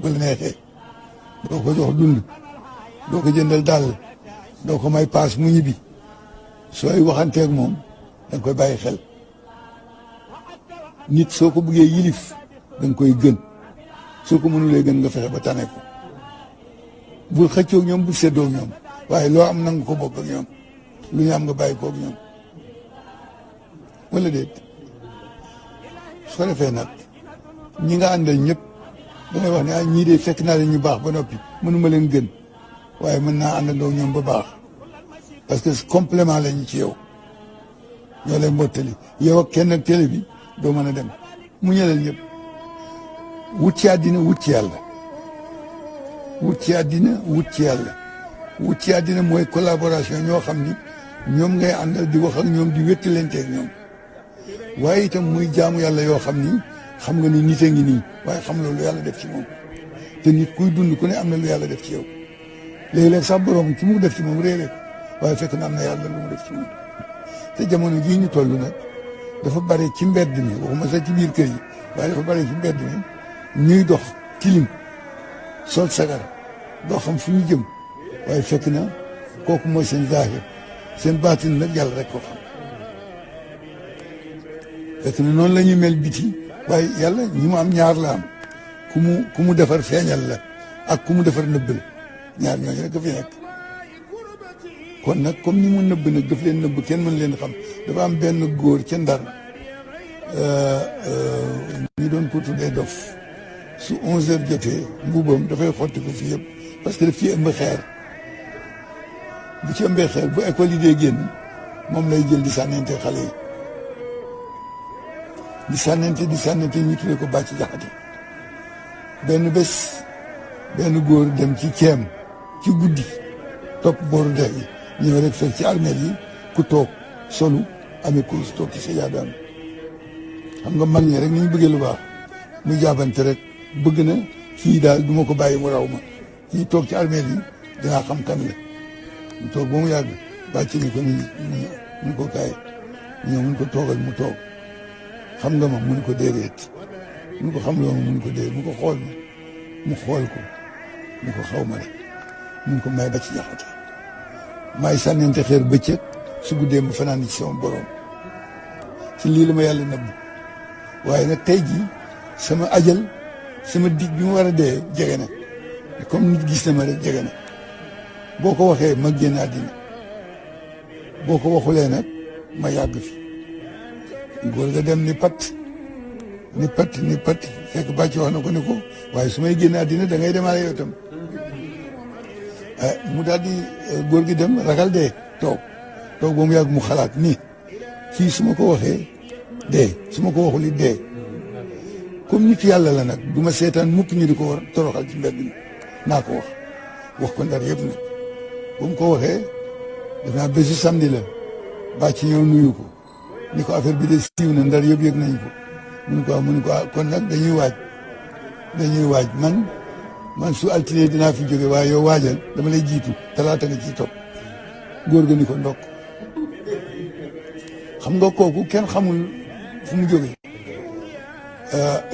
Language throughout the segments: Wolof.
bu la neexee doo ko jox dund doo ko jëndal dàll doo ko may paas mu ñibbi sooy waxanteeg moom da nga koy bàyyi xel nit soo ko bëggee yilif da nga koy gën soo ko mënulee gën nga fexe ba tane ko bul xëccoog ñoom bul séddoog ñoom waaye loo am nanga ko bokk ak ñoom lu ñu am nga bàyyi koog ñoom wala déet su ko defee nag ñi nga àndal ñëpp dangay wax ne ah ñii de fekk naa leen ñu baax ba noppi mënuma leen gën waaye mën naa àndandoo ñoom ba baax parce que complément lañu ci yow ñoo leen mottali yow ak kenn ak télé bi doo mën a dem mu ñëlal ñëpp wut ci àddina wut ci yàlla wut ci àddina wut ci yàlla wut ci àddina mooy collaboration ñoo xam ni ñoom ngay àndal di wax ak ñoom di wéttalante ak ñoom waaye itam muy jaamu yàlla yoo xam ni xam nga ni nit a ngi nii waaye xam loolu yàlla def ci moom te nit kuy dund ku ne am na lu yàlla def ci yow léeg-léeg sax borom ci mu def ci moom réeré ko waaye fekk na am na yàlla lu mu def ci moom te jamono jii ñu toll nag dafa bare ci mbedd mi waxuma sax ci biir kër yi waaye dafa bare ci mbedd mi ñuy dox tilim sol sagar doo xam fu ñu jëm waaye fekk na kooku mooy seen zaahir seen baatin nag yàlla rek ko xam fekk na noonu la ñuy mel biti waaye yàlla ñi mu am ñaar la am ku mu defar feeñal la ak ku mu defar nëbb la ñaar ñooñu rek fi nekk kon nag comme ni mu nëbb nag daf leen nëbb kenn mën leen xam dafa am benn góor ca Ndar ñi doon ko tuddee dof su 11h jotee mbuubam dafay xotti ko fii yëpp parce que daf ci ëmb xeer bu ci ëmbee xeer bu école yi dee génn moom lay jël di sànnente xale yi di sànnente ñu tuddee ko bàcc jaxate benn bés benn góor dem ci ceem ci guddi topp booru dex yi ñëw rek fekk ci armeel yi ku toog solu amee kurus toog ci sa yaadaam xam nga mag ñi rek ni ñu bëggee lu baax mu jaabante rek bëgg na kii daal du ma ko bàyyi mu raw ma kii toog ci armeel yi dinaa xam kan la mu toog ba mu yàgg bàcc ni ko mun ko kaay ñëw mun ko toogal mu toog xam nga ma mun ko déedéet mun ko xam loo ma mun ko déedéet mu ko xool ma mu xool ko mu ko xaw ma rek mun ko may ba ci jaxate maay sànnente xeer bëccëg su guddee ma fanaan ci sama borom ci lii la ma yàlla nëbb waaye nag tey jii sama ajal sama dig bi mu war a dee jege na comme nit gis na ma rek jege na boo ko waxee ma génn àddina boo ko waxulee nag ma yàgg fi góor ga dem ni pat fekk bàcc wax na ko ne ko waaye su may génn àddina da ngay demaale yow tam mu daal di góor gi dem ragal dee toog ba mu yàgg mu xalaat ni kii su ma ko waxee dee su ma ko waxul it dee comme nit yàlla la nag du ma seetaan mukk ñu di ko war toroxal ci mbedd mi naa ko wax ko Ndar yëpp nag bu mu ko waxee def naa bésu samedi la bàcc ñëw nuyu ko ni ko affaire bi de siiw na Ndar yëpp yëg nañ ko mu ne ko kon nag dañuy waaj man su altine dinaa fi jóge waaye yow waajal dama lay jiitu talaata nga ciy topp góor ga ni ko ndokk xam nga kooku kenn xamul fu mu jóge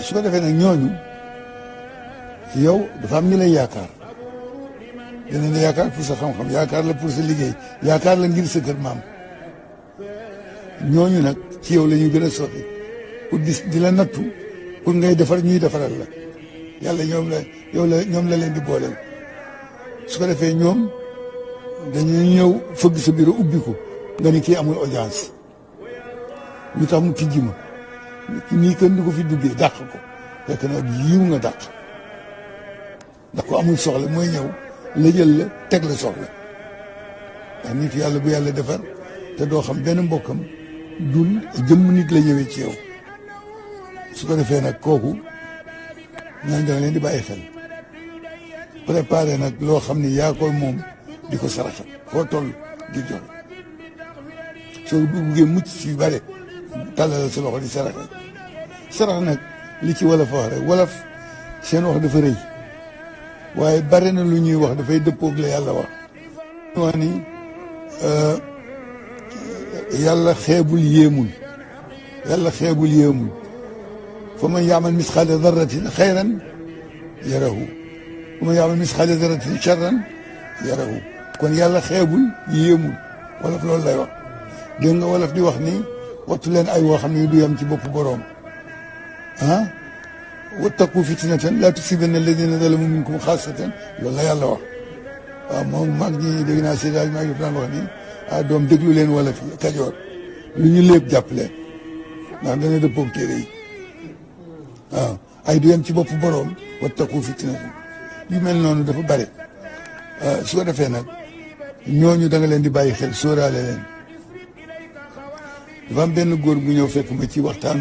su ko defee nag ñooñu yow dafa am ñu lay yaakaar danañ la yaakaar pour sa xam-xam yaakaar la pour sa liggéey yaakaar la ngir sa kër maam ñooñu nag ci yow la ñu gën a soxi pour di la nattu pour ngay defar ñuy defaral la yàlla ñoom la leen di booleel su ko defee ñoom dañuy ñëw fëgg sa bureau ubbi ko nga ni kii amul audience lu tax mu tijji ma nii kenn du ko fi duggee dàq ko fekk na yiw nga dàq ndax ko amul soxla mooy ñëw la jël la teg la soxla ndax nit yàlla bu yàlla defar te doo xam benn mbokkam dul jëmm nit la ñëwee ci yow su ko defee nag kooku ñooñu da nga leen di bàyyi xel préparé nag loo xam ni yaa koy moom di ko saraxa foo toll di joxe soo buggee mucc ci bare tàllal sa loxo di saraxa sarax nag li ci wolof wax rek wolof seen wax dafa rëy waaye bare na lu ñuy wax dafay dëppoog la yàlla wax wax ni yàlla xeebul yéemul fa man yaamal misqaala darratin xayran yarahu wa man ya'mal misqaala zarratin sharran yarahu kon yàlla xeebul yéemul wolof loolu lay wax dégg nga wolof di wax ni wattu leen ay woo xam ne du yam ci bopp boroom ah wattaqu fitnatan laa tusiibanna alladina zalamu minkum xaasatan loolu la yàlla wax waaw moom mag ñi dégg naa séddaal maa ngi daan wax ni ah doom déglu leen wolof yi Kajoor lu ñu lépp jàpp leen ndax dana dëppoog téere yi waaw ay du yem ci bopp boroom wattaqu fitnatan yu mel noonu dafa bare su ko defee nag ñooñu da nga leen di bàyyi xel sóoraale leen dafa am benn góor bu ñëw fekk ma ci waxtaan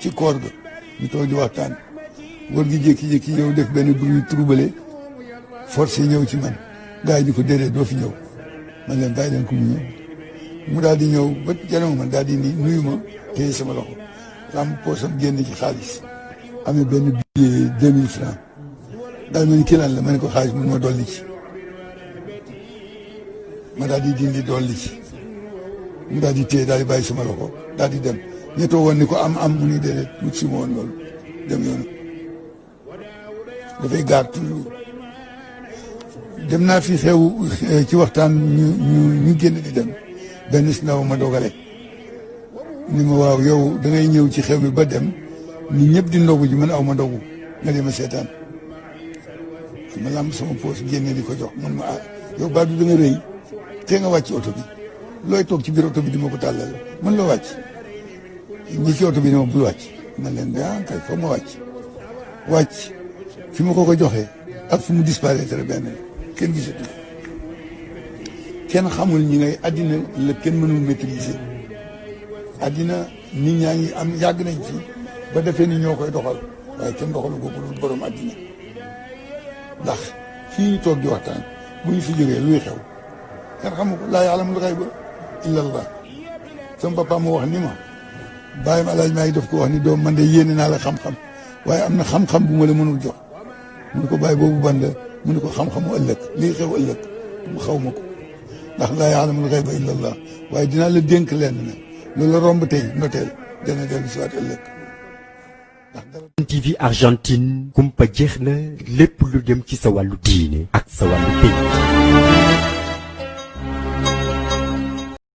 ci koor ga ñu toog di waxtaan góor gi jékki-jékki ñëw def benn bruit troublé forcé ñëw ci man gars yi di ko déedéet doo fi ñëw man leen bàyyi leen ko mu ñëw mu daal di ñëw ba janow man daal di ni nuyu ma téye sama loxo lam poosam génn ci xaalis amee benn billet 2000 francs daal ma ni kii lan la ma ne ko xaalis mun ma dolli ci ma daal di dindi dolli ci mu daal di téye daal di bàyyi sama loxo daal di dem ñettoo woon ni ko am mu ni déedéet wut si ma woon loolu dem yoonu dafay gaar toujours dem naa fi xew ci waxtaan ñu génn di dem benn si ndaw ma dogale ni ma waaw yow da ngay ñëw ci xew bi ba dem ni ñëpp di ndogu ji man aw ma ndogu nga dem a seetaan ma lamb sama poos génne di ko jox man ma yow baa du da nga rëy te nga wàcc oto bi looy toog ci biir oto bi di ma ko tàllal man loo wàcc ñi ci oto bi ne ma bul wàcc man leen daa kay foog ma wàcc fi ma ko joxee ak fu mu disparaître benn kenn gisatu kenn xamul ñi ngay addina la kenn mënul maîtriser addina nit ñaa ngi am yàgg nañ fi ba defee ni ñoo koy doxal waaye kenn doxalu ko dul borom addina ndax fii ñu toog di waxtaan bu ñu fi jógee luy xew kenn xamu ko laa ya'lamul ghayba illa Allah sama papa moo wax ni ma bàyyim alaaj maa ngi def ko wax ni doom man de yéene naa la xam-xam waaye am na xam-xam bu ma la mënul jox mu ne ko bàyyi boobu ban la mu ne ko xam-xamu ëllëg lii xew ëllëg mu xaw ma ko ndax laa ya'lamul ghayba illa Allah waaye dinaa la dénk leen ne loolu la romb tey noteel dana dellu si waat ëllëg TV Argentine kumpa jeex na lépp lu dem ci sa wàllu diine ak sa wàllu pays